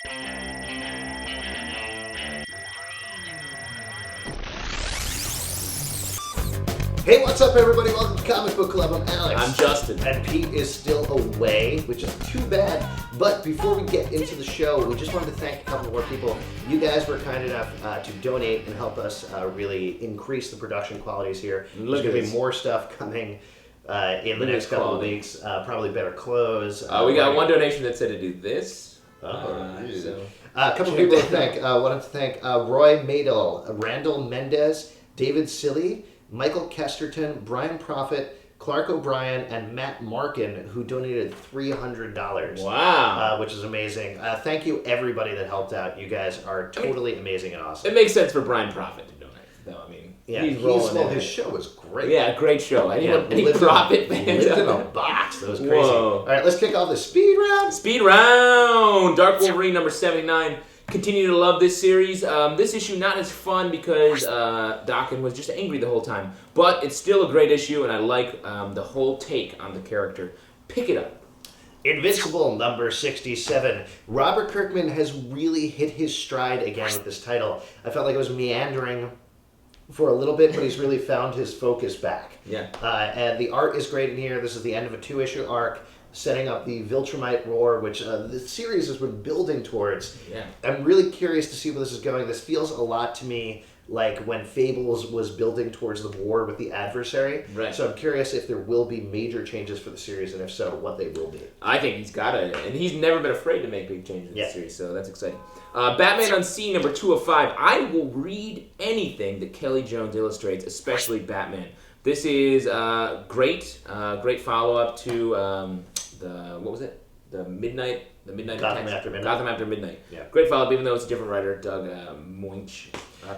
Hey, what's up, everybody? Welcome to Comic Book Club. I'm Alex. I'm Justin. And Pete is still away, which is too bad. But before we get into the show, we just wanted to thank a couple more people. You guys were kind enough to donate and help us really increase the production qualities here. There's going to be more stuff coming in the next couple of weeks. Probably better clothes. We got one donation that said to do this. A couple of people to thank. Wanted to thank Roy Madel, Randall Mendez, David Silly, Michael Kesterton, Brian Prophet, Clark O'Brien, and Matt Markin, who donated $300. Wow. Which is amazing. Thank you, everybody that helped out. You guys are totally amazing and awesome. It makes sense for Brian Prophet to donate, though. I mean, yeah, he's rolling in his show was great. Yeah, great show. Any Prophet fans lived in a box. That was crazy. Whoa. All right, let's kick off the speed round. Speed round! Dark Wolverine number 79. Continue to love this series. This issue not as fun because Daken was just angry the whole time. But it's still a great issue, and I like the whole take on the character. Pick it up. Invincible number 67. Robert Kirkman has really hit his stride again with this title. I felt like it was meandering for a little bit, but he's really found his focus back. Yeah. And the art is great in here. This is the end of a 2-issue arc, setting up the Viltrumite Roar, which the series has been building towards. Yeah. I'm really curious to see where this is going. This feels a lot to me like when Fables was building towards the war with the adversary. Right. So I'm curious if there will be major changes for the series, and if so, what they will be. I think he's got it, and he's never been afraid to make big changes in the series, so that's exciting. Batman Unseen, number 205. I will read anything that Kelly Jones illustrates, especially Batman. This is great follow-up to Gotham After Midnight. Gotham After Midnight. Yeah. Great follow-up, even though it's a different writer, Doug Moench.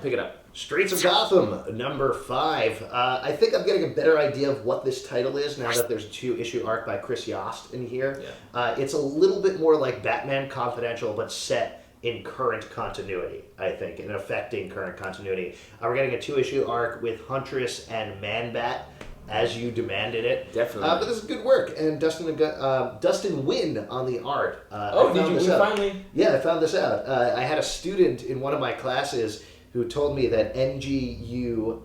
Pick it up. Streets of Gotham, number 5. I think I'm getting a better idea of what this title is now that there's a 2-issue arc by Chris Yost in here. Yeah. It's a little bit more like Batman Confidential, but set in current continuity, I think, and affecting current continuity. We're getting a 2-issue arc with Huntress and Man-Bat, as you demanded it. Definitely. But this is good work, and Dustin Nguyen on the art. Did you finally? Yeah, I found this out. I had a student in one of my classes who told me that Nguyen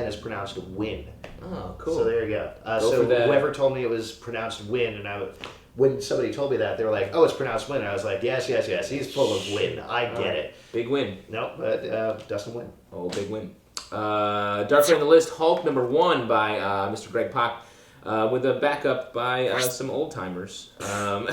is pronounced win. Oh, cool. So there you go. So whoever told me it was pronounced win, and when somebody told me that, they were like, "Oh, it's pronounced win." I was like, "Yes, he's full of win. I get it." Big win. No, but Dustin Win. Oh, big win. Darker on the List, Hulk number 1 by Mr. Greg Pak, with a backup by some old timers. Wow.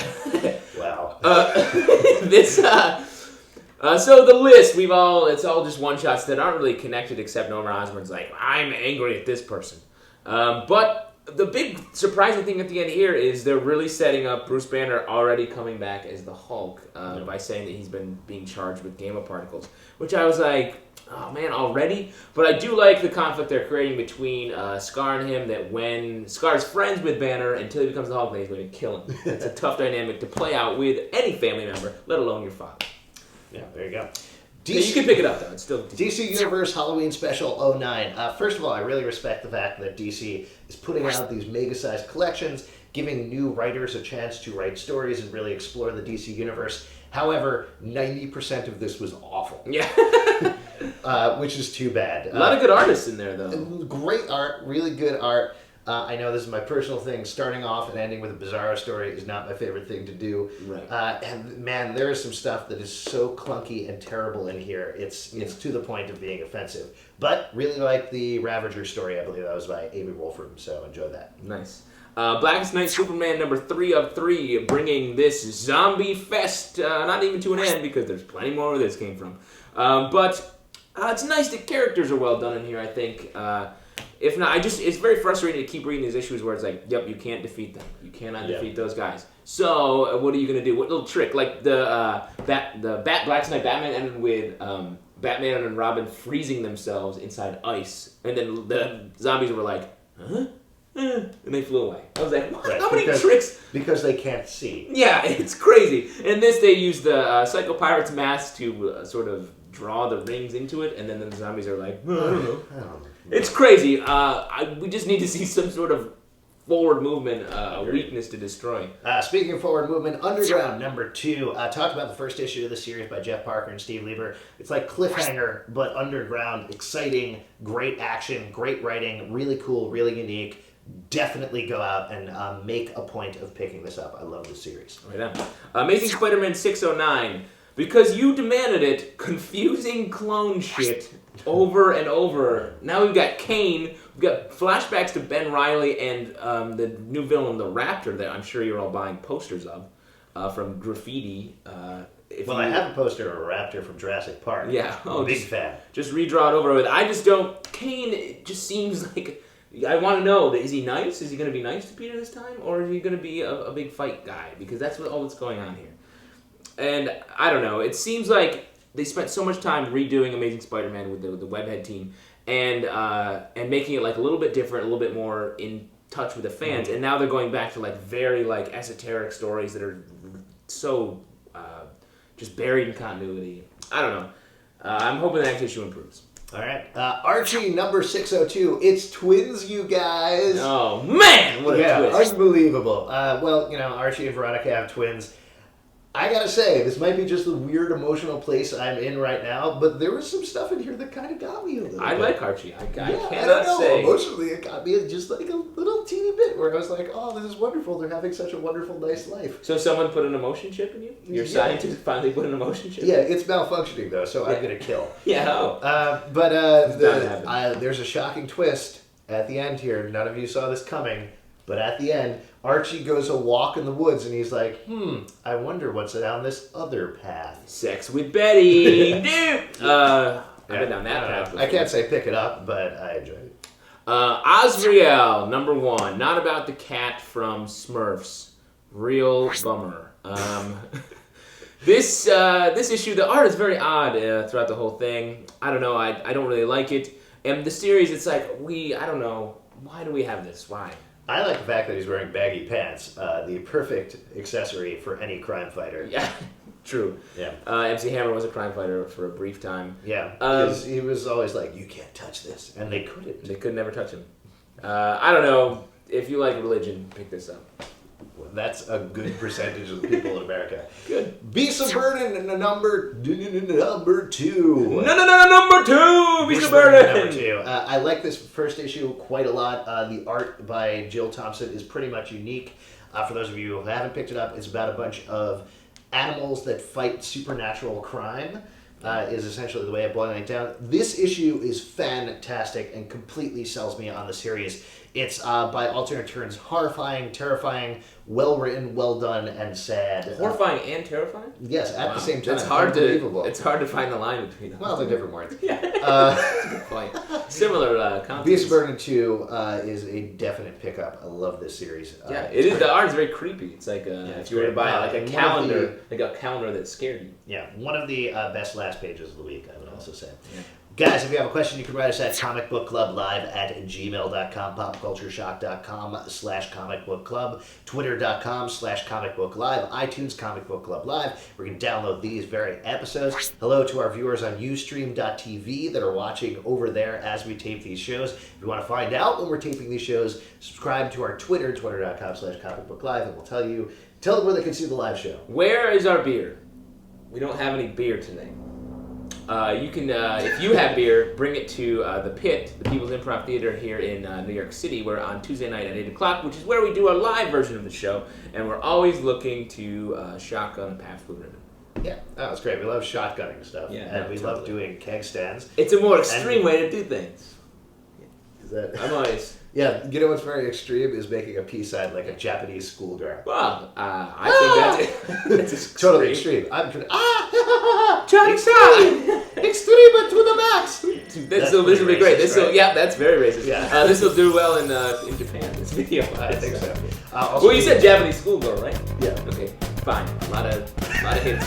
So the list, it's all just one shots that aren't really connected, except Norman Osborn's like, I'm angry at this person. But the big surprising thing at the end here is they're really setting up Bruce Banner already coming back as the Hulk by saying that he's been being charged with gamma particles, which I was like, oh man, already? But I do like the conflict they're creating between Scar and him, that when Scar's friends with Banner until he becomes the Hulk, then he's going to kill him. It's a tough dynamic to play out with any family member, let alone your father. Yeah, there you go. You can pick it up, though. It's still DC Universe Halloween Special 09. First of all, I really respect the fact that DC is putting out these mega-sized collections, giving new writers a chance to write stories and really explore the DC Universe. However, 90% of this was awful. Yeah. Which is too bad. A lot of good artists in there, though. Great art, really good art. I know this is my personal thing. Starting off and ending with a Bizarro story is not my favorite thing to do. Right. And man, there is some stuff that is so clunky and terrible in here. It's to the point of being offensive. But really like the Ravager story. I believe that was by Amy Wolfram. So enjoy that. Nice. Blackest Night Superman number 3 of 3, bringing this zombie fest not even to an end because there's plenty more where this came from. But it's nice that characters are well done in here. I think. If not, it's very frustrating to keep reading these issues where it's like, yep, you can't defeat them. You cannot defeat those guys. So, what are you going to do? What little trick? Like Blackest Night Batman ended with Batman and Robin freezing themselves inside ice. And then the zombies were like, huh? And they flew away. I was like, how many tricks? Because they can't see. Yeah, it's crazy. In this, they used the Psycho Pirate's mask to sort of draw the rings into it, and then the zombies are like, I don't know. It's crazy. We just need to see some sort of forward movement, a weakness to destroy. Speaking of forward movement, Underground number 2. Talked about the first issue of the series by Jeff Parker and Steve Lieber. It's like Cliffhanger, but underground. Exciting, great action, great writing, really cool, really unique. Definitely go out and make a point of picking this up. I love this series. Right on. Amazing Spider-Man 609. Because you demanded it, confusing clone shit over and over. Now we've got Kane, we've got flashbacks to Ben Reilly and the new villain, the Raptor, that I'm sure you're all buying posters of from Graffiti. I have a poster of a raptor from Jurassic Park. Yeah. I'm a big fan. Just redraw it over with. I just don't... Kane, it just seems like... I want to know, is he nice? Is he going to be nice to Peter this time? Or is he going to be a big fight guy? Because that's all that's going on here. And I don't know. It seems like they spent so much time redoing Amazing Spider-Man with the Webhead team and making it like a little bit different, a little bit more in touch with the fans. And now they're going back to like very like esoteric stories that are so just buried in continuity. I don't know. I'm hoping the next issue improves. All right. Archie number 602. It's twins, you guys. Oh man, what a twist! Unbelievable. Archie and Veronica have twins. I gotta say, this might be just the weird emotional place I'm in right now, but there was some stuff in here that kind of got me a little bit. I like Archie. I cannot I don't know. say. Emotionally, it got me just like a little teeny bit where I was like, oh, this is wonderful. They're having such a wonderful, nice life. So someone put an emotion chip in you? Your scientist finally put an emotion chip in you? Yeah, it's malfunctioning, though, so I'm going to kill. There's a shocking twist at the end here. None of you saw this coming, but at the end, Archie goes a walk in the woods, and he's like, I wonder what's down this other path. Sex with Betty. I've been down that path before. I can't say pick it up, but I enjoyed it. Azrael, number 1. Not about the cat from Smurfs. Real bummer. This issue, the art is very odd throughout the whole thing. I don't know. I don't really like it. And the series, it's like, I don't know. Why do we have this? Why? I like the fact that he's wearing baggy pants. The perfect accessory for any crime fighter. Yeah, true. Yeah. MC Hammer was a crime fighter for a brief time. Yeah. Because he was always like, you can't touch this. And they couldn't. They could never touch him. I don't know. If you like religion, pick this up. Well, that's a good percentage of the people in America. Good. Beast of Burden, number 2. Number 2! Beast of Burden! Number 2. I like this first issue quite a lot. The art by Jill Thompson is pretty much unique. For those of you who haven't picked it up, it's about a bunch of animals that fight supernatural crime. Is essentially the way of boiling it down. This issue is fantastic and completely sells me on the series. It's by alternate turns horrifying, terrifying, well written, well done, and sad. Horrifying and terrifying? Yes, at the same time. It's hard to find the line between them. Well, they're different words. Yeah, that's a good point. Similar content. Beast of Burden 2 is a definite pickup. I love this series. It is. The art is very creepy. It's like if you were to buy like a calendar, like a calendar that scared you. Yeah, one of the best last pages of the week, I would also say. Yeah. Guys, if you have a question, you can write us at comicbookclublive@gmail.com, popcultureshock.com/comicbookclub, twitter.com/comicbooklive, iTunes Comic Book Club Live, where you can download these very episodes. Hello to our viewers on Ustream.tv that are watching over there as we tape these shows. If you want to find out when we're taping these shows, subscribe to our Twitter, twitter.com/comicbooklive, and we'll tell them where they can see the live show. Where is our beer? We don't have any beer today. You can, if you have beer, bring it to the Pit, the People's Improv Theater here in New York City. We're on Tuesday night at 8 o'clock, which is where we do our live version of the show. And we're always looking to shotgun Pabst Blue Ribbon. Yeah, that's great. We love shotgunning stuff. Yeah, and we love doing keg stands. It's a more extreme way to do things. Is that... I'm always... Yeah, you know what's very extreme is making a peace sign like a Japanese schoolgirl. Well, I think that's extreme. Totally extreme. I'm trying extreme to the max. This will be great. Right? Yeah, that's very racist. Yeah. This will do well in Japan. This video. I think so. Well, you said Japanese schoolgirl, right? Yeah. Okay, fine. A lot of hits.